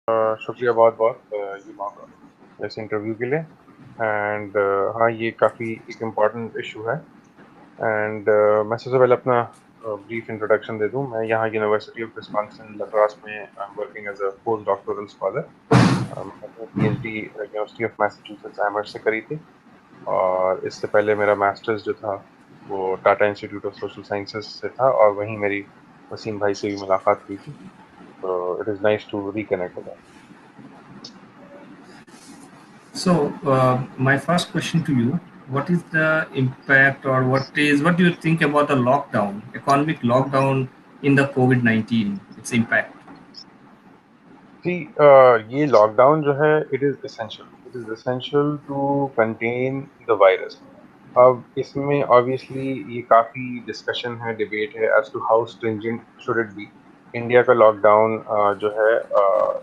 शुक्रिया बहुत बहुत ये मौका इस इंटरव्यू के लिए। एंड हाँ, ये काफ़ी एक इम्पॉर्टेंट इशू है। एंड मैं सबसे पहले अपना ब्रीफ इंट्रोडक्शन दे दूं। मैं यहाँ यूनिवर्सिटी ऑफ विस्कॉन्सिन लक्रास में I am working as a postdoctoral scholar. मैंने अपनी PhD University of Massachusetts Amherst से करी थी, और इससे पहले मेरा मास्टर्स जो था वो Tata institute of social sciences से था, और वहीं मेरी वसीम भाई से भी मुलाकात हुई थी। तो it is nice to reconnect with. So, my first question to you: what is the impact, or what do you think about the lockdown, economic lockdown in the COVID-19? Its impact. जी, ये lockdown जो है it is essential to contain the virus. अब इसमें obviously ये काफ़ी discussion है, debate है as to how stringent should it be. India का लॉकडाउन जो है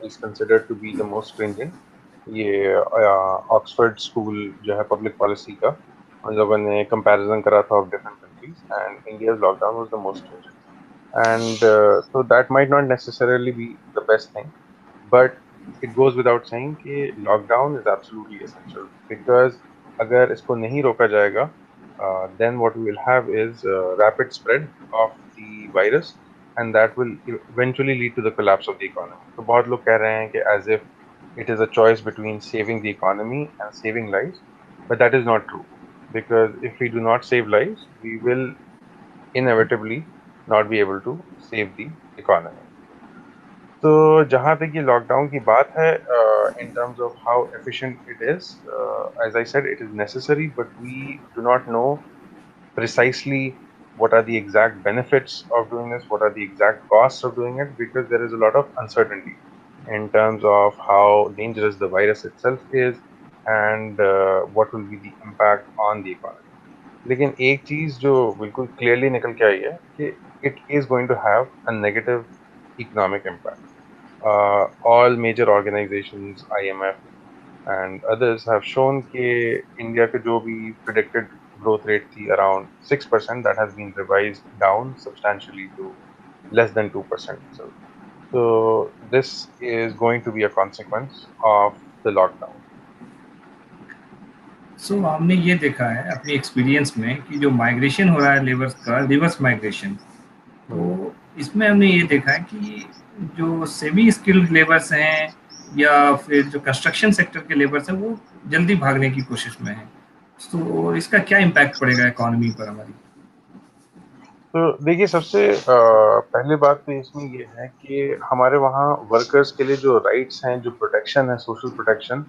is considered to be the most stringent. ये ऑक्सफोर्ड स्कूल जो है पब्लिक पॉलिसी का, उन लोगों ने कंपैरिजन करा था of different countries, and India's lockdown was the most stringent. And so that might not necessarily be the best thing, but it goes without saying कि lockdown is absolutely essential, because अगर इसको नहीं रोका जाएगा, then what we will have is rapid spread of the virus, and that will eventually lead to the collapse of the economy. तो बहुत लोग कह रहे हैं कि as if it is a choice between saving the economy and saving lives, but that is not true, because if we do not save lives, we will inevitably not be able to save the economy. तो जहाँ तक ये lockdown की बात है, in terms of how efficient it is, as I said, it is necessary, but we do not know precisely what are the exact benefits of doing this, what are the exact costs of doing it, because there is a lot of uncertainty in terms of how dangerous the virus itself is, and what will be the impact on the economy. लेकिन एक चीज जो बिल्कुल clearly निकल के आई है कि it is going to have a negative economic impact. All major organisations, IMF and others have shown कि इंडिया के जो भी predicted growth rate थी around 6%, that has been revised down substantially to less than 2% itself. So this is going to be a consequence of the lockdown. सो हमने ये देखा है अपनी एक्सपीरियंस में कि जो माइग्रेशन हो रहा है लेबर्स का, रिवर्स माइग्रेशन, हम्म. तो इसमें हमने ये देखा है कि जो सेमी स्किल्ड लेबर्स हैं या फिर जो कंस्ट्रक्शन सेक्टर के लेबर्स हैं वो जल्दी भागने की कोशिश में हैं। तो इसका क्या इम्पैक्ट पड़ेगा इकोनॉमी पर हमारी? तो देखिए, सबसे पहली बात तो इसमें ये है कि हमारे वहाँ वर्कर्स के लिए जो राइट्स हैं, जो प्रोटेक्शन है, सोशल प्रोटेक्शन,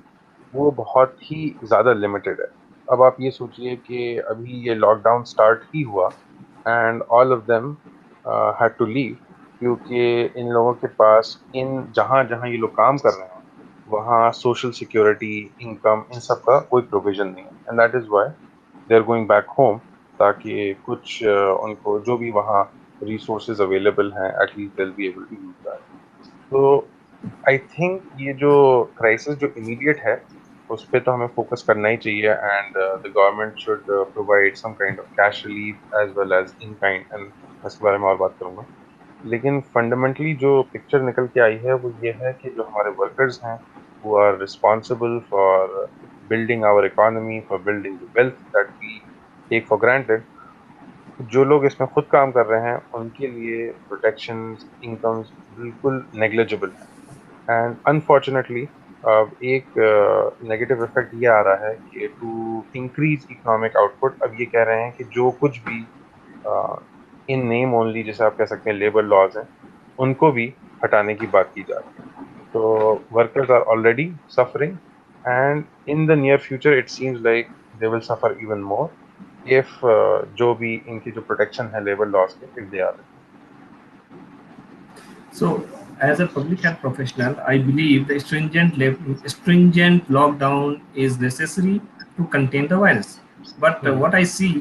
वो बहुत ही ज़्यादा लिमिटेड है। अब आप ये सोचिए कि अभी ये लॉकडाउन स्टार्ट ही हुआ, and all of them had to leave, क्योंकि इन लोगों के पास इन जहाँ जहाँ ये लोग काम कर रहे हैं वहाँ सोशल सिक्योरिटी, इनकम, इन सब का कोई प्रोविजन नहीं है, and that is why they are going back home, ताकि कुछ उनको जो भी वहाँ रिसोर्सेज अवेलेबल हैं, at least they will be able to use that. तो आई थिंक ये जो क्राइसिस जो इमीडिएट है, उस पे तो हमें फोकस करना ही चाहिए, and the government should provide some kind of cash relief as well as in kind, and इसके बारे में और बात करूंगा। लेकिन फंडामेंटली जो पिक्चर निकल के आई है वो ये है कि जो हमारे वर्कर्स हैं, who are responsible for building our economy, for building the wealth that we take for granted, जो लोग इसमें खुद काम कर रहे हैं उनके लिए प्रोटेक्शंस, इनकम्स बिल्कुल नेग्लिजिबल है। एंड अनफॉर्चुनेटली अब एक नेगेटिव इफेक्ट ये आ रहा है कि टू इंक्रीज इकोनॉमिक आउटपुट, अब ये कह रहे हैं कि जो कुछ भी इन नेम ओनली, जैसे आप कह सकते हैं लेबर लॉज हैं, उनको भी हटाने की बात की जा रही है। तो workers are already suffering, and in the near future it seems like they will suffer even more if जो भी इनकी जो प्रोटेक्शन है लेबर लॉज के, if they are. So, as a public health professional, I believe the stringent lockdown is necessary to contain the virus. But what I see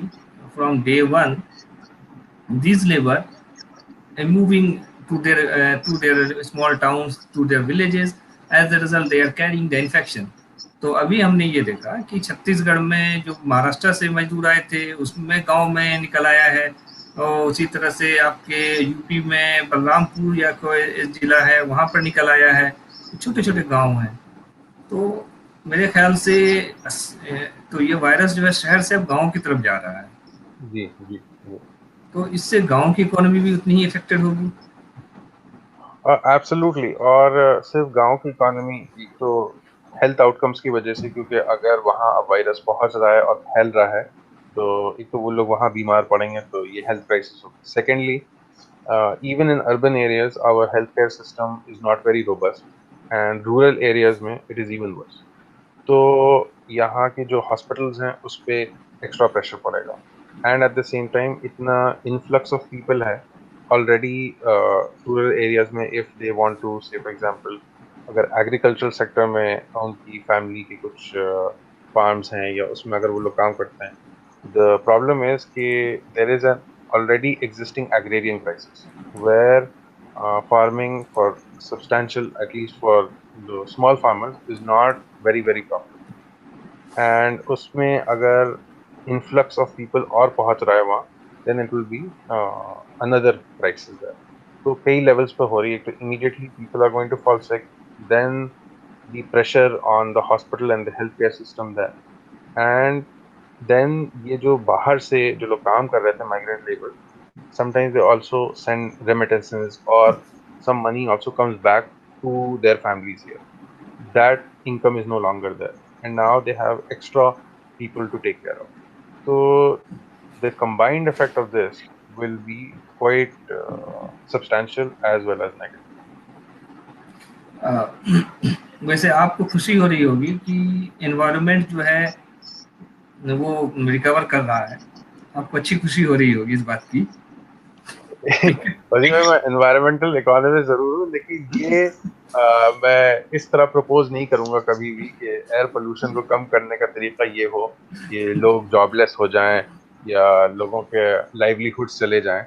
from day one, these labor are moving to their small towns, to their villages. As a result, they are carrying the infection. तो अभी हमने ये देखा कि छत्तीसगढ़ में जो महाराष्ट्र से मजदूर आए थे उसमें गांव में निकल आया है, और उसी तरह से आपके यूपी में बलरामपुर या कोई जिला है वहां पर निकल आया है। छोटे छोटे गांव हैं। तो मेरे ख्याल से तो ये वायरस जो है शहर से अब गांव की तरफ जा रहा है, जी जी जी। तो इससे गांव की इकोनॉमी भी उतनी ही इफेक्टेड होगी। एब्सोल्युटली। और सिर्फ गांव की इकोनॉमी, एक तो हेल्थ आउटकम्स की वजह से, क्योंकि अगर वहां अब वायरस पहुंच रहा है और फैल रहा है तो एक तो वो लोग वहां बीमार पड़ेंगे, तो ये हेल्थ क्राइसिस होगी। Secondly, even in urban areas our healthcare system is not very robust, and rural areas में it is even worse. तो यहाँ के जो हॉस्पिटल्स हैं उस पे एक्स्ट्रा प्रेशर पड़ेगा। And eight the same time इतना इन्फ्लक्स ऑफ पीपल है ऑलरेडी रूरल एरियाज में। इफ दे वांट टू से फॉर एग्जांपल, अगर एग्रीकल्चरल सेक्टर में उनकी फैमिली के कुछ फार्म्स हैं या उसमें अगर वो लोग काम करते हैं, द प्रॉब्लम इज कि there is an already existing agrarian crisis where farming for substantial, at least for the small farmers, is not very profitable. And उसमें अगर इन्फ्लक्स ऑफ पीपल और पहुंच रहा है वहाँ, then it will be another crisis है। तो कई लेवल्स पर हो रही है। तो immediately people are going to fall sick, then the pressure on the hospital and the health care system there, and then ये जो बाहर से जो लोग काम कर रहे थे, migrant labour, sometimes they also send remittances, or some money also comes back to their families here. That income is no longer there, and now they have extra people to take care of. So the combined effect of this will be quite substantial as well as negative. अ, वैसे आपको खुशी हो रही होगी कि environment जो है वो रिकवर कर रहा है, आपको अच्छी खुशी हो रही होगी इस बात की। वैसे मैं एनवायरमेंटल इकोनॉमिस्ट जरूर हूँ, लेकिन ये मैं इस तरह प्रपोज नहीं करूंगा कभी भी कि एयर पोल्यूशन को कम करने का तरीका ये हो कि लोग जॉबलेस हो जाएं या लोगों के लाइवलीहुड्स चले जाएं।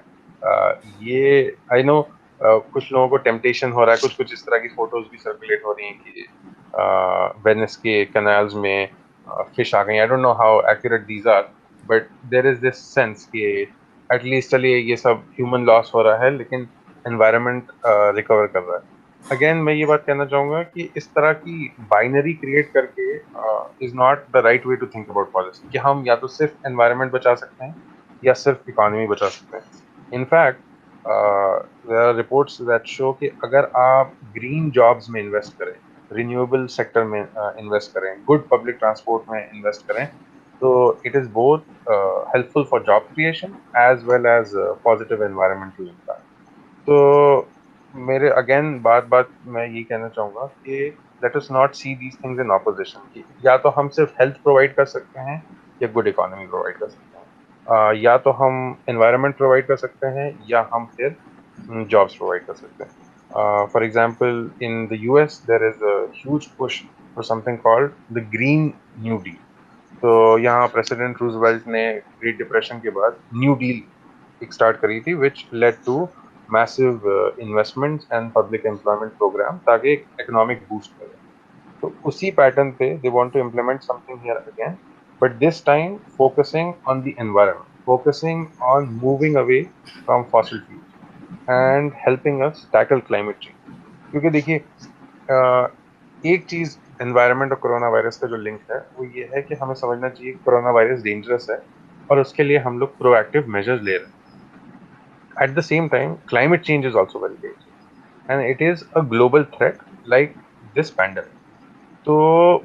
ये आई नो कुछ लोगों को टेम्पटेशन हो रहा है, कुछ कुछ इस तरह की फोटोज भी सर्कुलेट हो रही हैं कि वेनिस के कैनाल्स में फिश आ गई। I don't know how accurate these are, but there is this sense कि एटलीस्ट चलिए ये सब ह्यूमन लॉस हो रहा है लेकिन एनवायरनमेंट रिकवर कर रहा है। अगेन मैं ये बात कहना चाहूंगा कि इस तरह की बाइनरी क्रिएट करके is not the right way to think about policy, कि हम या तो सिर्फ एनवायरनमेंट बचा सकते हैं या सिर्फ इकोनॉमी बचा सकते हैं। In fact there are reports that show कि अगर आप ग्रीन जॉब्स में इन्वेस्ट करें, रिन्यूएबल सेक्टर में इन्वेस्ट करें, गुड पब्लिक ट्रांसपोर्ट में इन्वेस्ट करें, तो it is both helpful for job creation as well as positive environmental impact. तो मेरे अगेन बात बात मैं ये कहना चाहूंगा कि let us not see these things in opposition, कि या तो हम सिर्फ हेल्थ प्रोवाइड कर सकते हैं या गुड इकोनॉमी प्रोवाइड कर सकते हैं। या तो हम एनवायरनमेंट प्रोवाइड कर सकते हैं या हम फिर जॉब्स प्रोवाइड कर सकते हैं। For example, in the US there is a huge push for something called the Green New Deal. तो यहाँ प्रेसिडेंट रूजवेल्ट ने ग्रेट डिप्रेशन के बाद न्यू डील एक स्टार्ट करी थी, which led to massive investments and public employment programme, ताकि एक इकोनॉमिक बूस्ट मिले। तो उसी पैटर्न पे they want to implement something here again, but this time focusing on the environment, focusing on moving away from fossil fuels and helping us tackle climate change. क्योंकि देखिए, अ, एक चीज एनवायरनमेंट और corona virus का जो link है वो ये है कि हमें समझना चाहिए कि कोरोना वायरस डेंजरस है और उसके लिए हम लोग प्रोएक्टिव मेजर्स ले रहे हैं। At the same time climate change is also very dangerous and it is a global threat like this pandemic. तो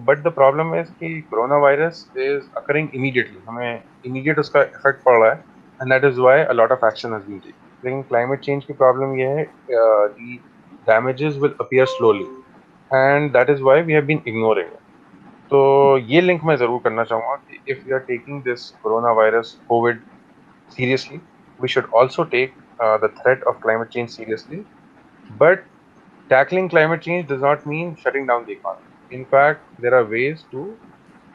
बट द प्रॉब्लम है कि corona virus is occurring immediately, हमें इमीडिएट उसका इफेक्ट पड़ रहा है, and that is why a lot of action has been taken. लेकिन climate change की प्रॉब्लम ये है, the damages will appear slowly, and that is why we have been ignoring it. तो ये लिंक मैं जरूर करना चाहूंगा कि if we are taking this corona virus COVID seriously, we should also take the threat of climate change seriously. But tackling climate change does not mean shutting down the economy. In fact, there are ways to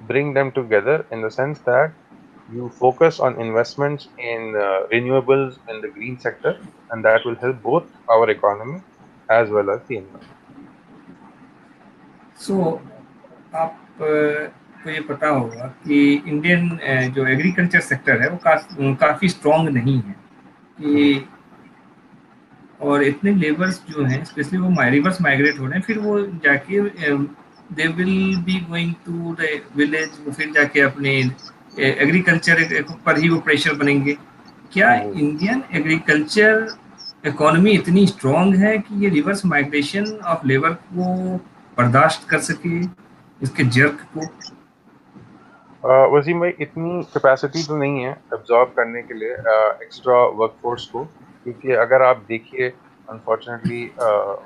bring them together in the sense that you focus on investments in renewables in the green sector, and that will help both our economy as well as the environment. सो आप को ये पता होगा कि Indian जो agriculture sector है वो काफ़ी स्ट्रॉन्ग नहीं है, कि Mhm. और इतने लेबर्स जो हैं स्पेशली वो रिवर्स माइग्रेट हो रहे हैं, फिर वो जाके they will be going to the village, फिर जाके अपने एग्रीकल्चर पर ही वो प्रेशर बनेंगे। क्या जी। इंडियन एग्रीकल्चर इकोनॉमी इतनी स्ट्रांग है कि ये रिवर्स माइग्रेशन ऑफ लेबर को बर्दाश्त कर सके, इसके जर्क को? वसीम भाई, इतनी कैपेसिटी तो नहीं है एब्जॉर्ब करने के लिए एक्स्ट्रा वर्कफोर्स को, क्योंकि अगर आप देखिए, unfortunately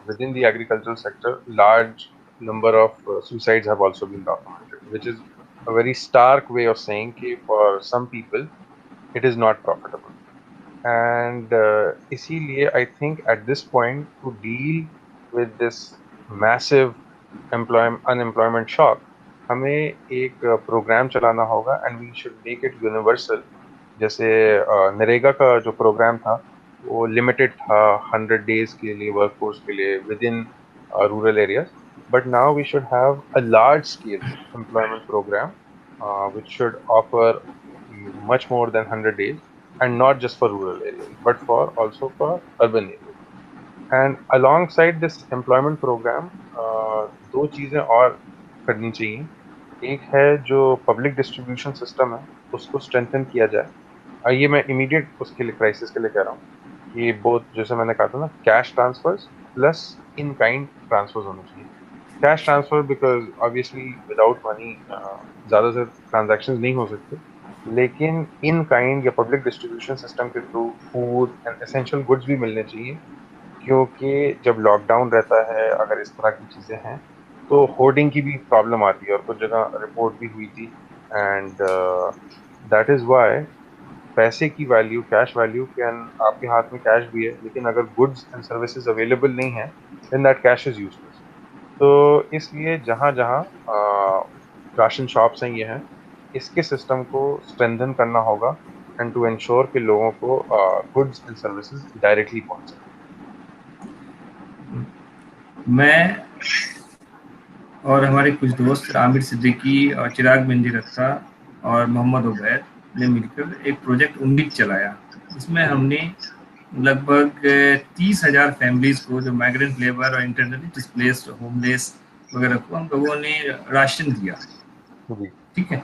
with in the agricultural sector large number of suicides have also been documented, which is a very stark way of saying that for some people it is not profitable. And इसीलिए I think at this point to deal with this massive unemployment shock, हमें एक programme चलाना होगा and we should make it universal. जैसे नरेगा का जो programme था वो लिमिटेड था 100 days के लिए, वर्कफोर्स के लिए within rural areas, but now we should have a large scale employment programme which should offer much more than 100 days, and not just for rural areas but for also for urban areas. And alongside this employment program, दो चीजें और करनी चाहिए। एक है जो public distribution system है उसको स्ट्रेंथन किया जाए। ये मैं इमीडिएट उसके लिए, क्राइसिस के लिए कह रहा हूँ कि बोथ, जैसे मैंने कहा था ना, cash transfers plus in kind transfers होने चाहिए। Cash transfer because obviously without money ज़्यादा से ट्रांजैक्शंस नहीं हो सकते, लेकिन इन काइंड या पब्लिक डिस्ट्रीब्यूशन सिस्टम के through food and essential goods भी मिलने चाहिए। क्योंकि जब लॉकडाउन रहता है, अगर इस तरह की चीज़ें हैं, तो होर्डिंग की भी प्रॉब्लम आती है, और कुछ जगह रिपोर्ट भी हुई थी। एंड दैट इज़ वाई पैसे की वैल्यू, कैश वैल्यू कैन, आपके हाथ में कैश भी है लेकिन अगर गुड्स एंड सर्विसेज अवेलेबल नहीं है, then that cash is useless. तो इसलिए जहाँ जहाँ राशन शॉप्स हैं, ये हैं, इसके सिस्टम को स्ट्रेंथन करना होगा एंड टू इंश्योर कि लोगों को गुड्स एंड सर्विसेज डायरेक्टली पहुंच सके। मैं और हमारे कुछ दोस्त आमिर सिद्दीकी और चिराग बिंदी रत्ता और मोहम्मद उबैद ने मिलकर एक प्रोजेक्ट उम्मीद चलाया। इसमें जी। हमने लगभग 30,000 फैमिलीज को, जो माइग्रेंट लेबर और इंटरनली डिस्प्लेस्ड होमलेस वगैरह को, हम लोगों ने राशन दिया। जी। ठीक है।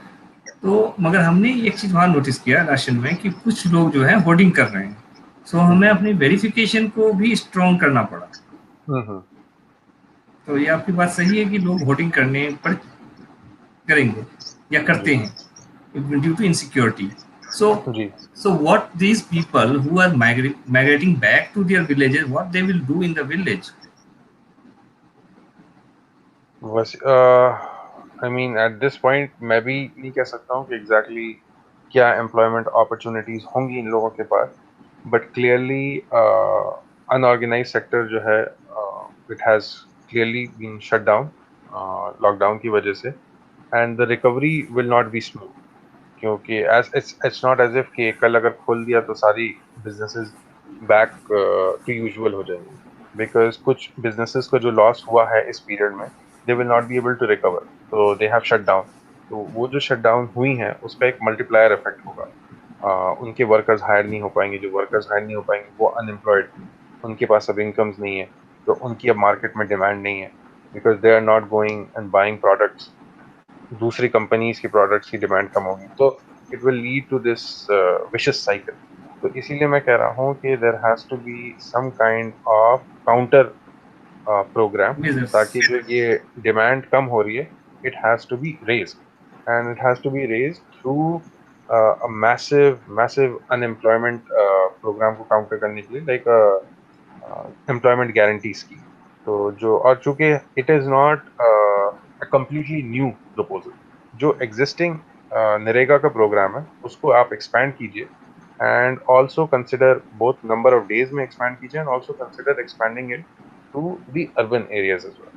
तो मगर हमने एक चीज वहां नोटिस किया राशन में कि कुछ लोग जो है होर्डिंग कर रहे हैं। सो हमें हम्म। अपनी वेरिफिकेशन को भी स्ट्रॉन्ग करना पड़ा। हम्म। तो ये आपकी बात सही है कि लोग होर्डिंग करने पर करेंगे या जी। करते हैं ड्यू टू इनसिक्योरिटी। सो जी। so what these people who are migrating back to their villages, what they will do in the village? बस I mean at this point मैं भी नहीं कह सकता हूँ कि एग्जैक्टली क्या एम्प्लॉयमेंट अपॉर्चुनिटीज होंगी इन लोगों के पास, बट क्लियरली अनऑर्गेनाइज सेक्टर जो है, it has clearly been shut down lockdown की वजह से, and the recovery will not be smooth. क्योंकि as it's not as if कि कल अगर खोल दिया तो सारी बिजनेसेस बैक टू यूजुअल हो जाएंगी, बिकॉज कुछ बिजनेसेस को जो लॉस हुआ है इस पीरियड में, they will not be able to recover, तो दे हैव शट डाउन। तो वो जो शट डाउन हुई हैं उसका एक मल्टीप्लायर इफेक्ट होगा। उनके वर्कर्स हायर नहीं हो पाएंगे, जो वर्कर्स हायर नहीं हो पाएंगे वो अनएम्प्लॉयड थे, उनके पास अब इनकम्स नहीं है, तो उनकी अब मार्केट में डिमांड नहीं है, because they are not going and buying products, दूसरी कंपनीज की प्रोडक्ट्स की डिमांड कम होगी, तो it will lead to this vicious cycle. तो इसीलिए मैं कह रहा हूँ कि there has to be some kind of counter programme, Business. ताकि जो ये डिमांड कम हो रही है, it has to be raised, and it has to be raised through a massive unemployment programme को काउंटर करने के लिए, लाइक एम्प्लॉयमेंट गारंटी स्कीम। तो जो, और चूंकि it is not a completely new proposal, जो एग्जिस्टिंग नरेगा का प्रोग्राम है उसको आप एक्सपैंड कीजिए, and also consider both number of days में एक्सपैंड कीजिए and also consider expanding it to the urban areas as well.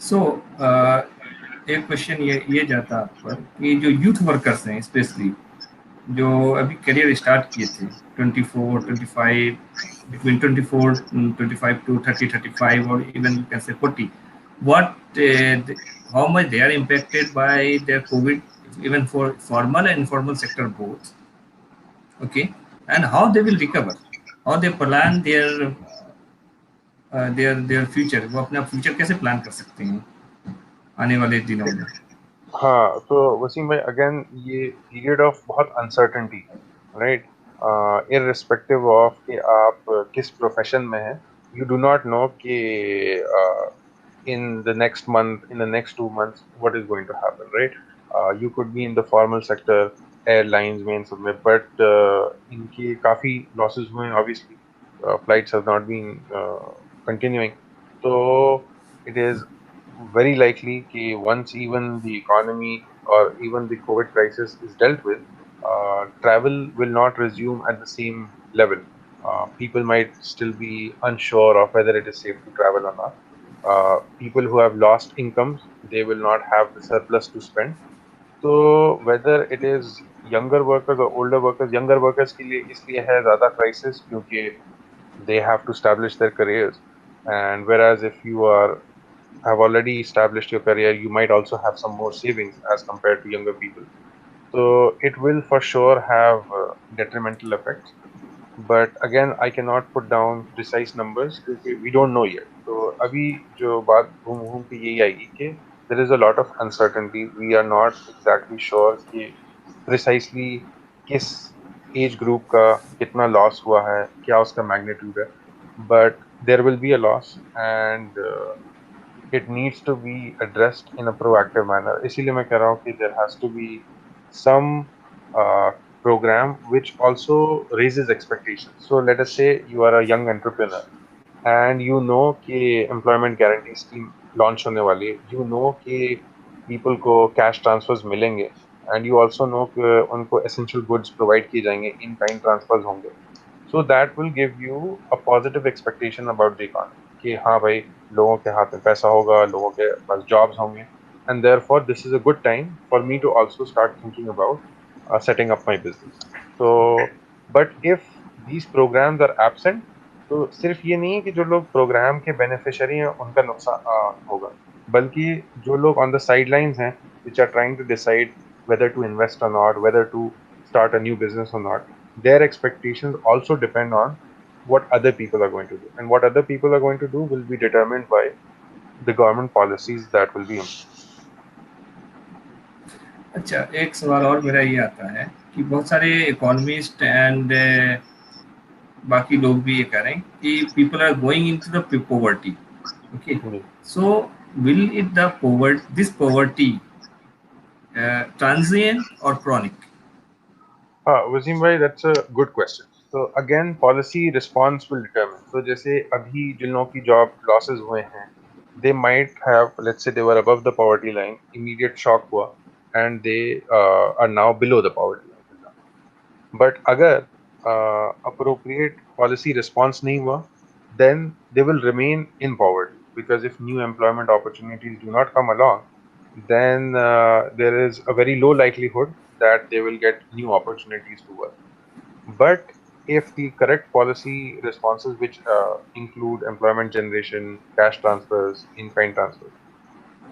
So एक क्वेश्चन ये जाता आप पर कि जो यूथ वर्कर्स हैं स्पेशली, जो अभी करियर स्टार्ट किए थे 24 जी। 25, बिटवीन 24 25 टू 30 35, और even you can say 40, what how much they are impacted by the covid, even for formal and informal sector both? Okay. and how they will recover, how they plan their future, वो अपना future कैसे plan कर सकते हैं आने वाले दिनों में. हाँ, तो वसीम भाई अगेन ये पीरियड ऑफ बहुत अनसर्टेनिटी है, राइट? इररिस्पेक्टिव ऑफ कि आप किस प्रोफेशन में हैं, यू डू नॉट नो कि in the next month, in the next 2 months what is going to happen, right? You could be in the formal sector, airlines में, इन सब में, बट इनके काफी लॉसेस हुए हैं obviously. Flights have not been continuing. तो it is very likely कि once even the economy or even the COVID crisis is dealt with, travel will not resume at the same level. People might still be unsure of whether it is safe to travel or not. People who have lost incomes, they will not have the surplus to spend. So whether it is younger workers or older workers, younger workers के लिए इसलिए है ज़्यादा crisis क्योंकि they have to establish their careers. And whereas if you are have already established your career, you might also have some more savings as compared to younger people. So it will for sure have detrimental effects. But again, I cannot put down precise numbers क्योंकि we don't know yet. तो अभी जो बात घूम घूम के यही आएगी कि there is a lot of uncertainty. We are not exactly sure कि precisely किस एज ग्रुप का कितना लॉस हुआ है, क्या उसका मैग्नीट्यूड है. But there will be a loss, and it needs to be addressed in a proactive manner. इसीलिए मैं कह रहा हूँ कि there has to be some uh, program which also raises expectations. So let us say you are a young entrepreneur and you know कि employment guarantee scheme launch होने वाली है. You know कि people को cash transfers मिलेंगे, and you also know कि उनको essential goods provide किए जाएंगे, in kind transfers होंगे. So that will give you a positive expectation about the economy कि हाँ भाई, लोगों के हाथ में पैसा होगा, लोगों के पास jobs होंगे, and therefore this is a good time for me to also start thinking about setting up my business. So but if these programs are absent, तो सिर्फ ये नहीं है कि जो लोग प्रोग्राम के बेनिफिशियरी हैं उनका नुकसान होगा, बल्कि जो लोग ऑन द साइडलाइंस हैं, which are trying to decide whether to invest or not, whether to start a new business or not, their expectations also depend on what other people are going to do. And what other people are going to do will be determined by the government policies that will be implemented. अच्छा, एक सवाल और मेरा ये आता है कि बहुत सारे इकोनॉमिस्ट एंड बाकी लोग भी ये कह रहे हैं कि people are going into the poverty. Okay, जी. So will it the poverty this poverty transient और chronic? Wasim bhai, that's a good question. So again, policy response will determine. So जैसे अभी जिन लोगों की job losses हुए हैं, they might have, let's say they were above the poverty line, immediate shock हुआ, and they are now below the poverty line, for example. But अगर appropriate policy response नहीं हुआ, then they will remain in poverty, because if new employment opportunities do not come along, then there is a very low likelihood that they will get new opportunities to work. But if the correct policy responses, which include employment generation, cash transfers, in-kind transfers,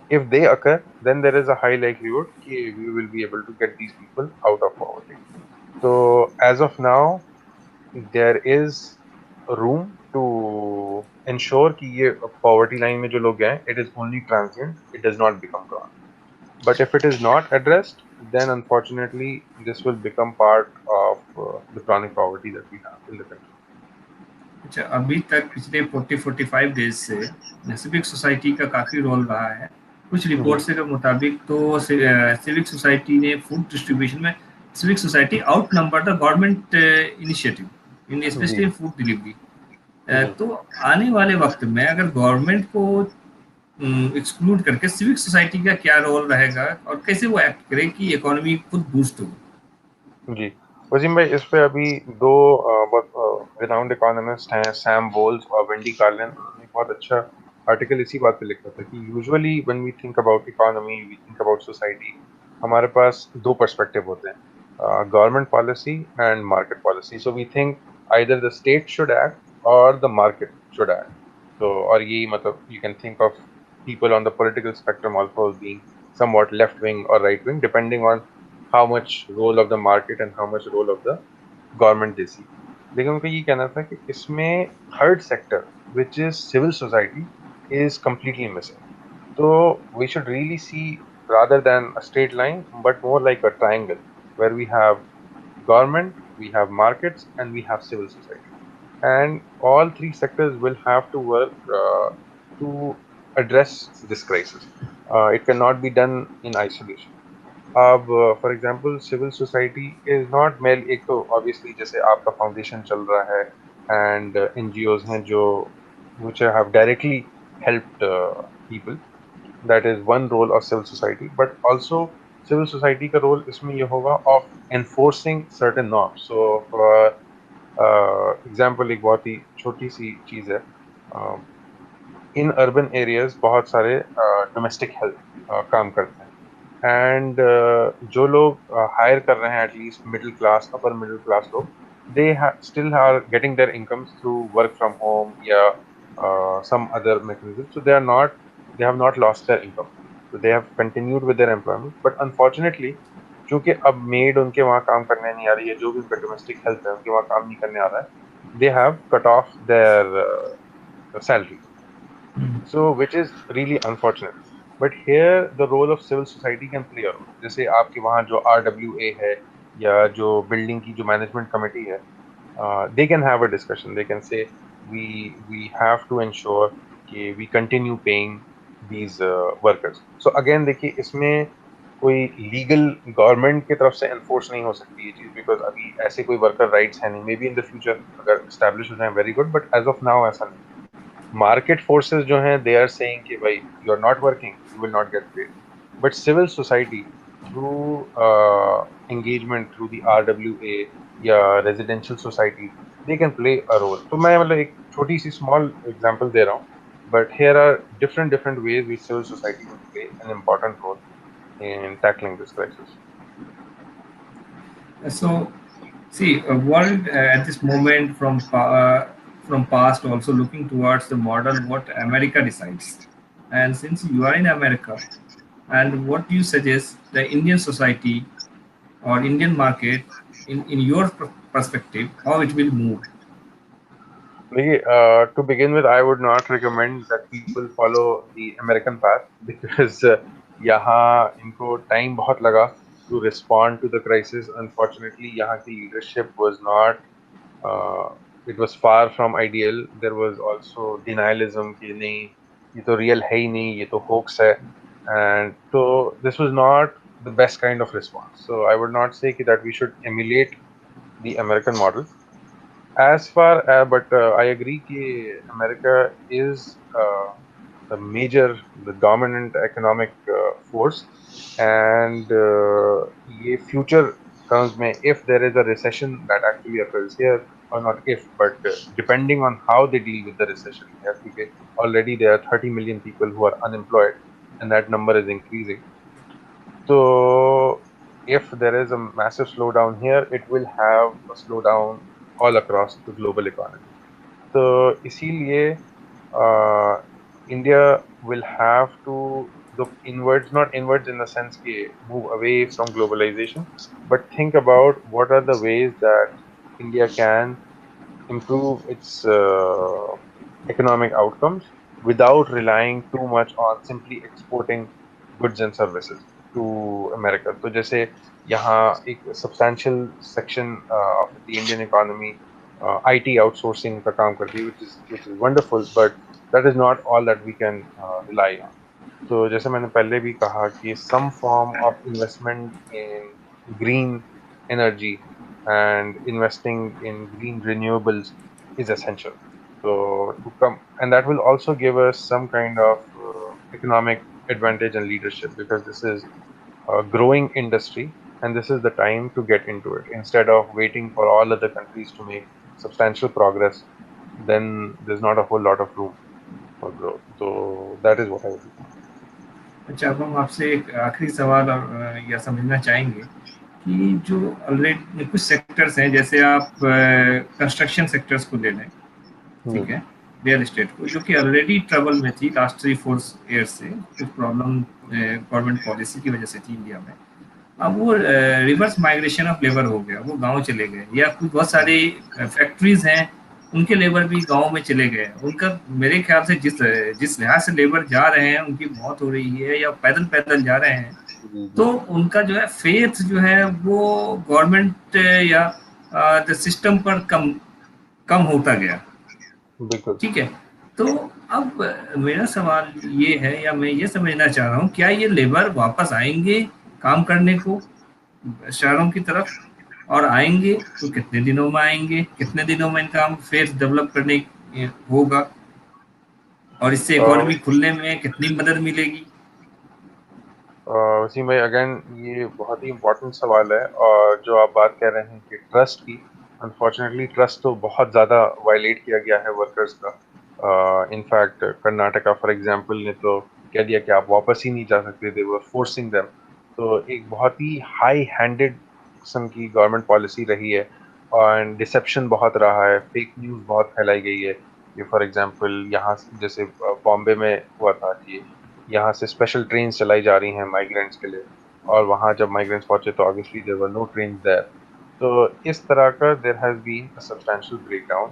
if they occur, then there is a high likelihood that we will be able to get these people out of poverty. So as of now, there is room to ensure कि ये poverty line में जो लोग हैं, it is only transient, it does not become chronic. But if it is not addressed, then unfortunately this will become part of the chronic poverty that we have in the country. अच्छा, अभी तक पिछले 40-45 days से civic society का काफ़ी role रहा है. कुछ जी. रिपोर्ट्स के मुताबिक तो सिविक सोसाइटी ने फूड डिस्ट्रीब्यूशन में civic society outnumber the government initiative in जी. Specially food delivery. जी. तो आने वाले वक्त में अगर गवर्नमेंट को एक्सक्लूड करके सिविक सोसाइटी का क्या रोल रहेगा और कैसे वो एक्ट करे कि इकोनॉमी खुद बूस्ट हो? जी. वसीम भाई, इस पे अभी दो बहुत रिनाउंड इकोनॉमिस्ट हैं, सैम बोल्स और वेंडी कार्लिन. उन्होंने एक बहुत अच्छा आर्टिकल इसी बात पे लिखा था कि usually when we think about economy, we think about society, हमारे पास दो पर्सपेक्टिव होते हैं, government policy and market policy. So we think either the state should act और द मार्केट शुड एक्ट. तो और ये मतलब you can think of people on the political spectrum also as being somewhat left wing or right wing, depending on how much role of the market and how much role of the government जैसी, लेकिन उनका ये कहना था कि इसमें third sector which is civil society is completely missing. So we should really see, rather than a straight line, but more like a triangle where we have government, we have markets, and we have civil society. And all three sectors will have to work to address this crisis. It cannot be done in isolation. अब for example civil society is not male, एक तो obviously जैसे आपका foundation चल रहा है and NGOs हैं जो which have directly helped people, that is one role of civil society, but also civil society का role इसमें ये होगा of enforcing certain norms. So for example, एक बहुत ही छोटी सी चीज है, इन अर्बन एरियाज बहुत सारे डोमेस्टिक हेल्थ काम करते हैं, एंड जो लोग हायर कर रहे हैं at least middle class upper middle class लोग, they still are getting their incomes through work from home या some other mechanism, so they have not lost their income, so they have continued with their employment. But unfortunately, चूंकि अब made उनके वहाँ काम करने नहीं आ रही है, जो भी उनका डोमेस्टिक हेल्थ है उनके वहाँ काम नहीं करने आ रहा है, they have cut off their salary. So which is really unfortunate. But here the role of civil society can play a role. जैसे आपके वहाँ जो RWA है या जो बिल्डिंग की जो मैनेजमेंट कमेटी है, they can have a discussion. They can say we have to ensure कि we continue paying these workers. So again देखिए इसमें कोई लीगल गवर्नमेंट की तरफ से एनफोर्स नहीं हो सकती ये चीज, बिकॉज अभी ऐसे कोई वर्कर राइट्स है नहीं. Maybe in the future अगर एस्टेब्लिश हो जाए very good, but as of now ऐसा नहीं. मार्केट फोर्सेस जो हैं दे आर सेइंग कि भाई you are not working, you will not get paid. But civil society through engagement through the RWA या residential society, they can play a role. तो मैं मतलब एक छोटी सी स्मॉल एग्जांपल दे रहा हूँ, but here are different different ways which civil society will play an important role in tackling this crisis. So, see, world at this moment from past also looking towards the model what America decides. And since you are in America, and what do you suggest the Indian society or Indian market in your perspective, how it will move? देखिए, to begin with, I would not recommend that people follow the American path because यहाँ इनको time बहुत लगा to respond to the crisis. Unfortunately, यहाँ की leadership was not, uh, it was far from ideal. There was also denialism कि नहीं ये तो real है ही नहीं, ये तो hoax है, and so this was not the best kind of response. So I would not say that we should emulate the American model. As far but I agree कि America is the major, the dominant economic force, and ये future terms में, if there is a recession that actually occurs here, or not if, but depending on how they deal with the recession here, क्योंकि already there are 30 million people who are unemployed, and that number is increasing. So if there is a massive slowdown here, it will have a slowdown all across the global economy. तो इसीलिए India will have to look inwards, not inwards in the sense कि move away from globalization, but think about what are the ways that India can improve its economic outcomes without relying too much on simply exporting goods and services to America. तो जैसे यहाँ एक substantial section of the Indian economy IT outsourcing का काम करती है, which is wonderful, but that is not all that we can rely on. तो जैसे मैंने पहले भी कहा कि some form of investment in green energy and investing in green renewables is essential. So to come, and that will also give us some kind of economic advantage and leadership, because this is a growing industry and this is the time to get into it instead of waiting for all other countries to make substantial progress. Then there's not a whole lot of room for growth. So that is what I would do. अच्छा, अब हम आपसे एक आखिरी सवाल और यह समझना चाहेंगे कि जो ऑलरेडी कुछ सेक्टर्स हैं, जैसे आप कंस्ट्रक्शन सेक्टर्स को ले लें, ठीक है, रियल एस्टेट को, जो कि ऑलरेडी ट्रबल में थी लास्ट 3-4 ईयर से, कुछ प्रॉब्लम गवर्नमेंट पॉलिसी की वजह से थी इंडिया में, अब वो रिवर्स माइग्रेशन ऑफ लेबर हो गया, वो गांव चले गए, या कुछ बहुत सारी फैक्ट्रीज हैं उनके लेबर भी गांव में चले गए। उनका मेरे ख्याल से जिस लिहाज से लेबर जा रहे हैं, उनकी मौत हो रही है या पैदल पैदल जा रहे हैं, जी जी। तो उनका जो है फेथ जो है वो गवर्नमेंट या सिस्टम पर कम कम होता गया। बिल्कुल। ठीक है। तो अब मेरा सवाल ये है, या मैं ये समझना चाह रहा हूँ, क्या ये लेबर वापस आएंगे काम करने को शहरों की तरफ? और आएंगे तो कितने दिनों में आएंगे, कितने दिनों में इनका हम फेस डेवलप करने होगा, और इससे इकोनॉमी खुलने में कितनी मदद मिलेगी? वसीम भाई, अगेन ये बहुत ही इम्पोर्टेंट सवाल है, और जो आप बात कह रहे हैं कि ट्रस्ट की, अनफॉर्चुनेटली ट्रस्ट तो बहुत ज़्यादा वायलेट किया गया है वर्कर्स का। इनफैक्ट कर्नाटका फॉर एग्जांपल ने तो कह दिया कि आप वापस ही नहीं जा सकते, दे वर फोर्सिंग देम। तो एक बहुत ही हाई हैंडेड किस्म की गवर्नमेंट पॉलिसी रही है, और डिसेप्शन बहुत रहा है, फेक न्यूज़ बहुत फैलाई गई है। ये फॉर एग्जांपल यहाँ जैसे बॉम्बे में हुआ था कि यहाँ से स्पेशल ट्रेन चलाई जा रही हैं माइग्रेंट्स के लिए, और वहाँ जब माइग्रेंट्स पहुंचे तो obviously there were no train there. तो इस तरह का there has been a substantial breakdown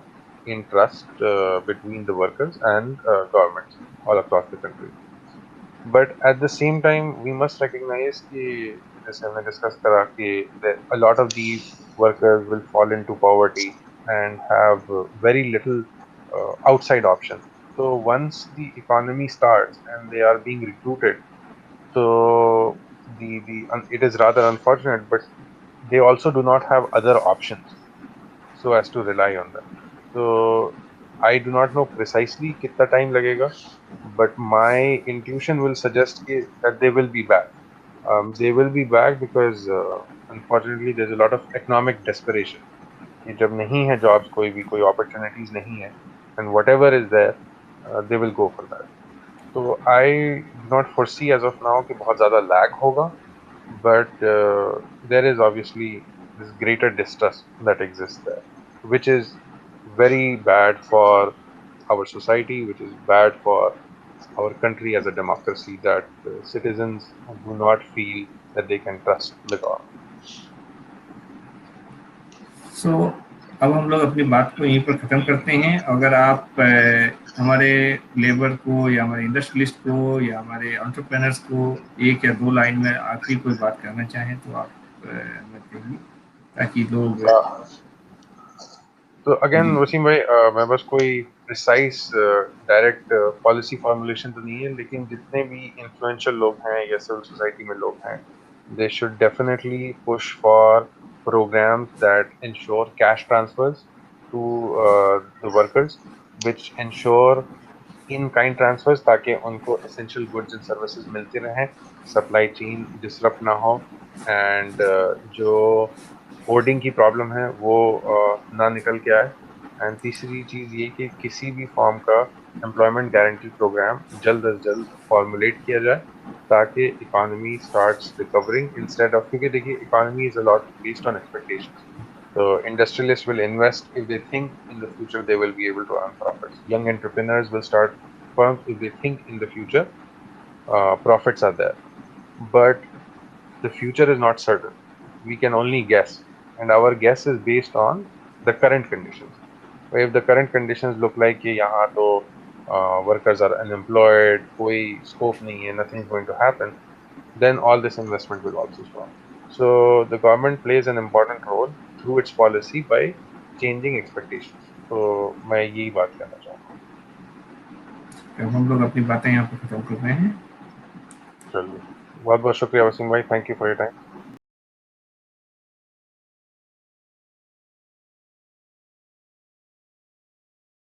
in trust between the workers and governments all across the country. But at the same time we must recognise कि जैसे हमने discuss करा कि a lot of these workers will fall into poverty and have very little outside option. So once the economy starts and they are being recruited, so it is rather unfortunate, but they also do not have other options so as to rely on them. So I do not know precisely कितना time लगेगा, but my intuition will suggest that they will be back. They will be back because unfortunately there's a lot of economic desperation. कि जब नहीं है jobs, कोई opportunities नहीं है, and whatever is there, they will go for that. So I do not foresee as of now कि बहुत ज़्यादा lag होगा, but there is obviously this greater distrust that exists there, which is very bad for our society, which is bad for our country as a democracy, that citizens do not feel that they can trust the government. सो अब हम लोग अपनी बात को यहीं पर ख़त्म करते हैं। अगर आप हमारे लेबर को या हमारे इंडस्ट्रियलिस्ट को या हमारे एंटरप्रेन्योर्स को एक या दो लाइन में आखिरी कोई बात करना चाहें तो आप हमें कहिए, ताकि लोग। Uh, तो अगेन जी। वसीम भाई, मैं बस कोई प्रिसाइज डायरेक्ट पॉलिसी फॉर्मुलेशन तो नहीं है, लेकिन जितने भी इन्फ्लुएंशियल लोग हैं या सिविल सोसाइटी में लोग हैं, they should definitely push for programs that ensure cash transfers to the workers, which ensure in kind transfers, ताकि उनको एसेंशियल गुड्स एंड सर्विसेज मिलती रहें, सप्लाई चेन डिसरप्ट ना हो, एंड जो होर्डिंग की प्रॉब्लम है वो ना निकल के आए। एंड तीसरी चीज़ ये कि किसी भी फॉर्म का एम्प्लॉयमेंट गारंटी प्रोग्राम जल्द अज जल्द फॉर्मुलेट किया जाए, ताकि economy starts recovering instead of, क्योंकि देखिए economy is a lot based on expectations. So industrialists will invest if they think in the future they will be able to earn profits. Young entrepreneurs will start firms if they think in the future profits are there. But the future is not certain. We can only guess, and our guess is based on the current conditions. So if the current conditions look like कि यहाँ तो workers are unemployed, कोई scope नहीं है, nothing is going to happen, then all this investment will also stop. So the government plays an important role through its policy by changing expectations. तो मैं यही बात कहना चाहूँगा। अब हम लोग अपनी बातें यहाँ पर ख़त्म कर रहे हैं। चलिए, बहुत बहुत शुक्रिया वसीम भाई, thank you for your time.